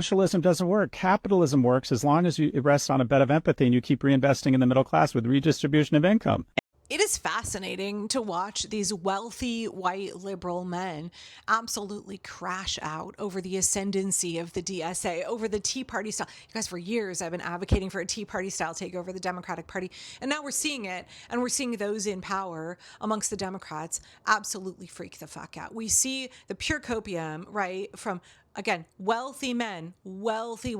Socialism doesn't work. Capitalism works as long as it rests on a bed of empathy and you keep reinvesting in the middle class with redistribution of income. It is fascinating to watch these wealthy white liberal men absolutely crash out over the ascendancy of the DSA, over the Tea Party style. You guys, for years, I've been advocating for a Tea Party style takeover of the Democratic Party. And now we're seeing it. And we're seeing those in power amongst the Democrats absolutely freak the fuck out. We see the pure copium, right, from, again, wealthy men, wealthy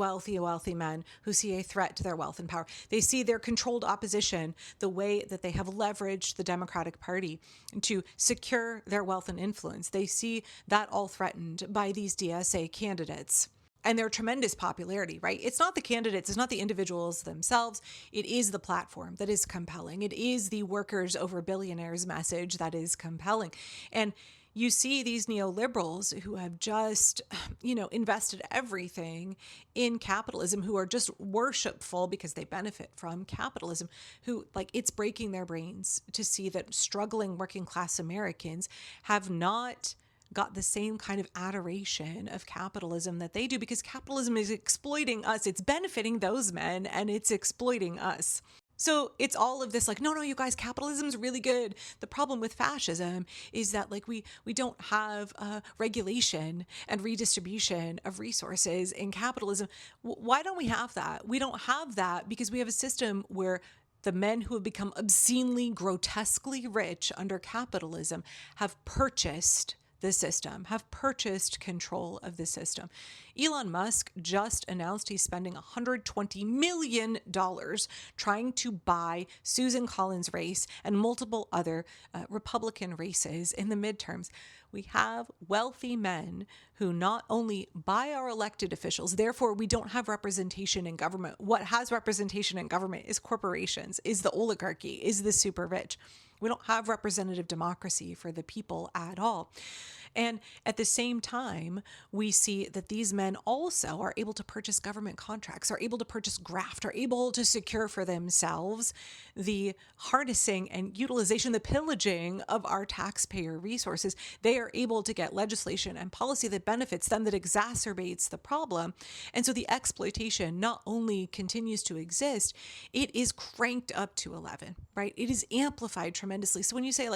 men who see a threat to their wealth and power. They see their controlled opposition, the way that they have leveraged the Democratic Party to secure their wealth and influence. They see that all threatened by these DSA candidates and their tremendous popularity, right? It's not the candidates, it's not the individuals themselves. It is the platform that is compelling. It is the workers over billionaires message that is compelling. And you see these neoliberals who have just, invested everything in capitalism, who are just worshipful because they benefit from capitalism, who, it's breaking their brains to see that struggling working class Americans have not got the same kind of adoration of capitalism that they do, because capitalism is exploiting us. It's benefiting those men and it's exploiting us. So it's all of this no, you guys, capitalism's really good. The problem with fascism is that we don't have regulation and redistribution of resources in capitalism. Why don't we have that? We don't have that because we have a system where the men who have become obscenely, grotesquely rich under capitalism have purchased the system, have purchased control of the system. Elon Musk just announced he's spending $120 million trying to buy Susan Collins' race and multiple other Republican races in the midterms. We have wealthy men who not only buy our elected officials, therefore we don't have representation in government. What has representation in government is corporations, is the oligarchy, is the super rich. We don't have representative democracy for the people at all. And at the same time, we see that these men also are able to purchase government contracts, are able to purchase graft, are able to secure for themselves the harnessing and utilization, the pillaging of our taxpayer resources. They are able to get legislation and policy that benefits them, that exacerbates the problem. And so the exploitation not only continues to exist, it is cranked up to 11, right? It is amplified tremendously. So when you say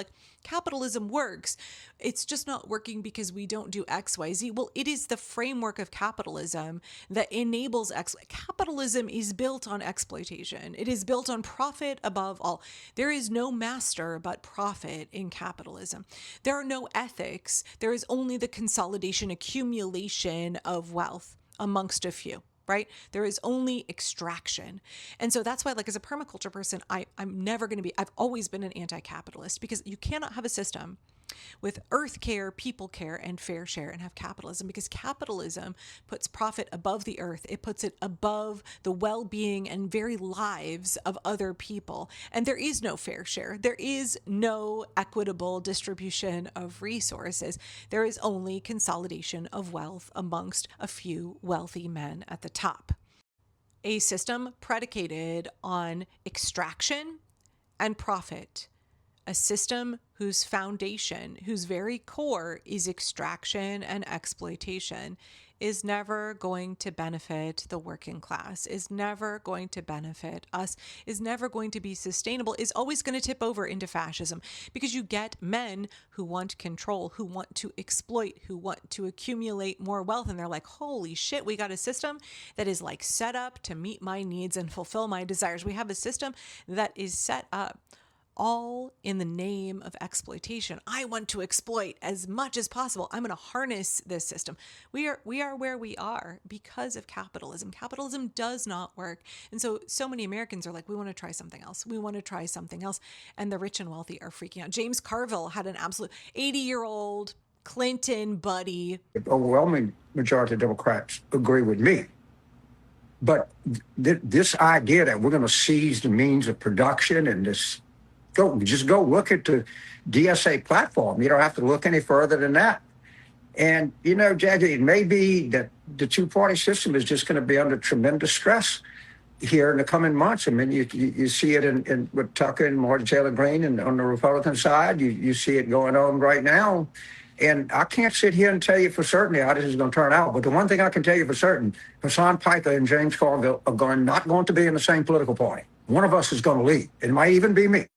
capitalism works, it's just not working because we don't do X, Y, Z. Well, it is the framework of capitalism that enables capitalism is built on exploitation. It is built on profit above all. There is no master but profit in capitalism. There are no ethics. There is only the consolidation, accumulation of wealth amongst a few. Right? There is only extraction. And so that's why, as a permaculture person, I'm never going to I've always been an anti-capitalist, because you cannot have a system with earth care, people care, and fair share and have capitalism, because capitalism puts profit above the earth. It puts it above the well-being and very lives of other people. And there is no fair share. There is no equitable distribution of resources. There is only consolidation of wealth amongst a few wealthy men at the top. A system predicated on extraction and profit. A system whose foundation, whose very core is extraction and exploitation, is never going to benefit the working class, is never going to benefit us, is never going to be sustainable, is always going to tip over into fascism, because you get men who want control, who want to exploit, who want to accumulate more wealth. And they're like, holy shit, we got a system that is set up to meet my needs and fulfill my desires. We have a system that is set up all in the name of exploitation. I want to exploit as much as possible. I'm going to harness this system. We are where we are because of capitalism. Capitalism does not work. And so many Americans are like, we want to try something else. We want to try something else. And the rich and wealthy are freaking out. James Carville had an absolute 80-year-old Clinton buddy. The overwhelming majority of Democrats agree with me. But this idea that we're going to seize the means of production and just go look at the DSA platform. You don't have to look any further than that. And, Jackie, it may be that the two-party system is just going to be under tremendous stress here in the coming months. I mean, you see it in with Tucker and Martin Taylor Greene and on the Republican side. You see it going on right now And I can't sit here and tell you for certain how this is going to turn out. But the one thing I can tell you for certain, Hassan Piker and James Carville are not going to be in the same political party. One of us is going to leave. It might even be me.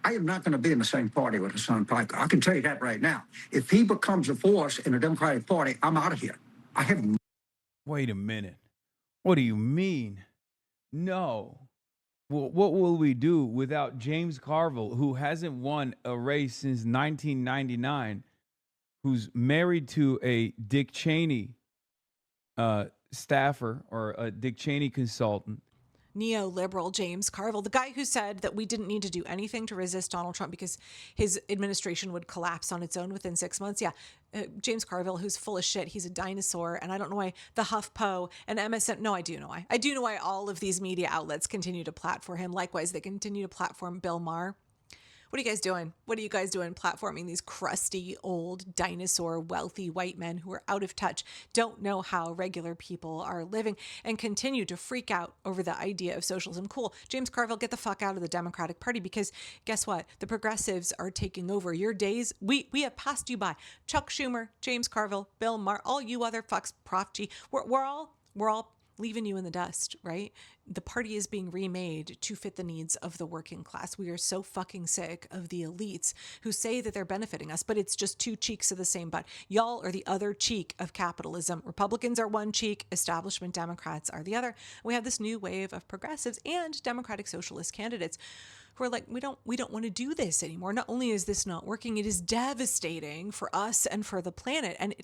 I am not going to be in the same party with Hassan Piker. I can tell you that right now. If he becomes a force in the Democratic Party, I'm out of here. I have. Wait a minute. What do you mean? No. Well, what will we do without James Carville, who hasn't won a race since 1999, who's married to a Dick Cheney staffer or a Dick Cheney consultant? Neoliberal James Carville, the guy who said that we didn't need to do anything to resist Donald Trump because his administration would collapse on its own within 6 months. Yeah, James Carville, who's full of shit. He's a dinosaur. And I don't know why the HuffPo and MSN. No, I do know why. I do know why all of these media outlets continue to platform him. Likewise, they continue to platform Bill Maher. What are you guys doing? What are you guys doing platforming these crusty, old, dinosaur, wealthy white men who are out of touch, don't know how regular people are living, and continue to freak out over the idea of socialism? Cool. James Carville, get the fuck out of the Democratic Party, because guess what? The progressives are taking over. Your days, we have passed you by. Chuck Schumer, James Carville, Bill Maher, all you other fucks, Prof G, we're all leaving you in the dust, right? The party is being remade to fit the needs of the working class. We are so fucking sick of the elites who say that they're benefiting us, but it's just two cheeks of the same butt. Y'all are the other cheek of capitalism. Republicans are one cheek, establishment Democrats are the other. We have this new wave of progressives and democratic socialist candidates who are like, we don't want to do this anymore. Not only is this not working, it is devastating for us and for the planet, and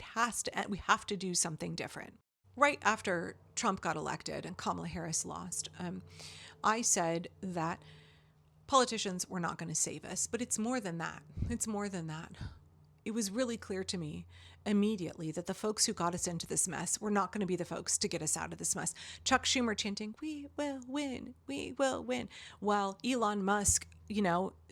we have to do something different. Right after Trump got elected and Kamala Harris lost, I said that politicians were not going to save us, but it's more than that. It's more than that. It was really clear to me immediately that the folks who got us into this mess were not going to be the folks to get us out of this mess. Chuck Schumer chanting, "We will win, we will win," while Elon Musk,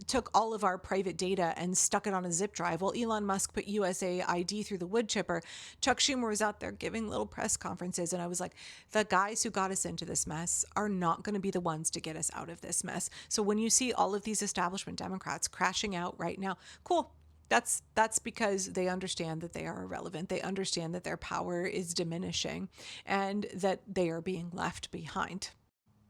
took all of our private data and stuck it on a zip drive. While Elon Musk put USAID through the wood chipper, Chuck Schumer was out there giving little press conferences. And I was like, the guys who got us into this mess are not going to be the ones to get us out of this mess. So when you see all of these establishment Democrats crashing out right now, cool. That's because they understand that they are irrelevant. They understand that their power is diminishing and that they are being left behind.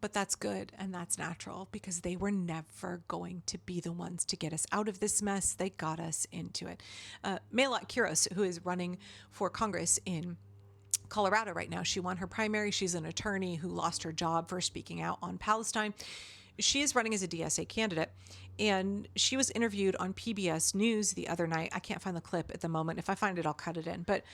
But that's good and that's natural because they were never going to be the ones to get us out of this mess. They got us into it. Maylot Kiros, who is running for Congress in Colorado right now, she won her primary. She's an attorney who lost her job for speaking out on Palestine. She is running as a DSA candidate, and she was interviewed on PBS News the other night. I can't find the clip at the moment. If I find it, I'll cut it in. But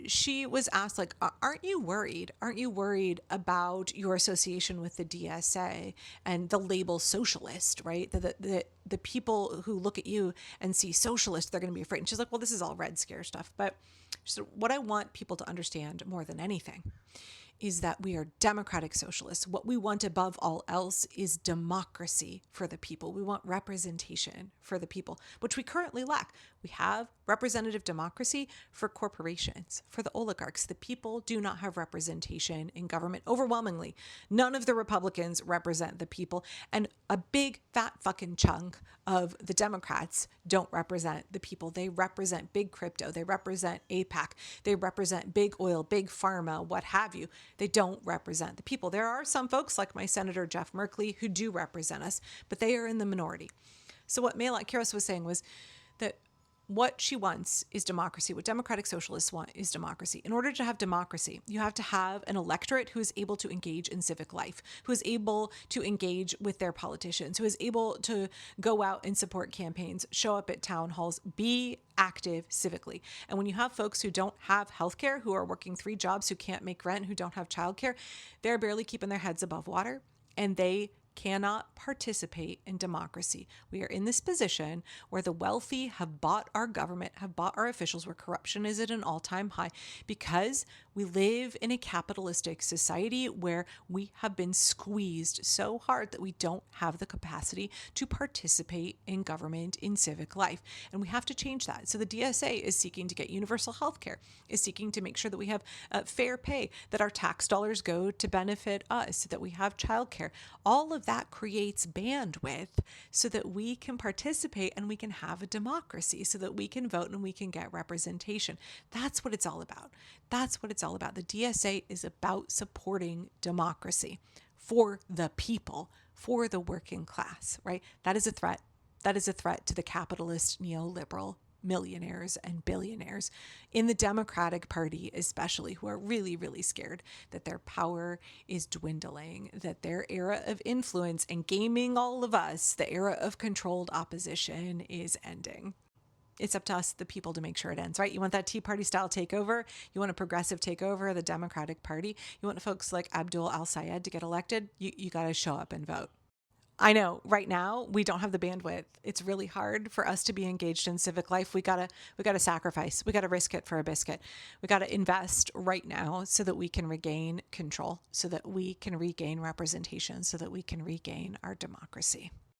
she was asked, like, aren't you worried? Aren't you worried about your association with the DSA and the label socialist, right? The people who look at you and see socialist, they're going to be afraid. And she's like, well, this is all Red Scare stuff. But so what I want people to understand more than anything is that we are democratic socialists. What we want above all else is democracy for the people. We want representation for the people, which we currently lack. We have representative democracy for corporations, for the oligarchs. The people do not have representation in government overwhelmingly. None of the Republicans represent the people, and a big fat fucking chunk of the Democrats don't represent the people. They represent big crypto. They represent APAC. They represent big oil, big pharma, what have you. They don't represent the people. There are some folks like my Senator Jeff Merkley who do represent us, but they are in the minority. So what Maylot Kiros was saying was that what she wants is democracy. What democratic socialists want is democracy. In order to have democracy, you have to have an electorate who is able to engage in civic life, who is able to engage with their politicians, who is able to go out and support campaigns, show up at town halls, be active civically. And when you have folks who don't have healthcare, who are working 3 jobs, who can't make rent, who don't have childcare, they're barely keeping their heads above water, and they cannot participate in democracy. We are in this position where the wealthy have bought our government, have bought our officials, where corruption is at an all-time high, because We live in a capitalistic society where we have been squeezed so hard that we don't have the capacity to participate in government, in civic life. And we have to change that. So the DSA is seeking to get universal health care, is seeking to make sure that we have fair pay, that our tax dollars go to benefit us, that we have childcare. All of that creates bandwidth so that we can participate and we can have a democracy, so that we can vote and we can get representation. That's what it's all about. That's what it's all about. The DSA is about supporting democracy for the people, for the working class, right? That is a threat. That is a threat to the capitalist neoliberal millionaires and billionaires in the Democratic Party, especially, who are really, really scared that their power is dwindling, that their era of influence and gaming all of us, the era of controlled opposition, is ending. It's up to us, the people, to make sure it ends, right? You want that Tea Party style takeover? You want a progressive takeover of the Democratic Party? You want folks like Abdul al-Sayed to get elected? You got to show up and vote. I know right now we don't have the bandwidth. It's really hard for us to be engaged in civic life. We gotta sacrifice. We gotta risk it for a biscuit. We gotta invest right now so that we can regain control, so that we can regain representation, so that we can regain our democracy.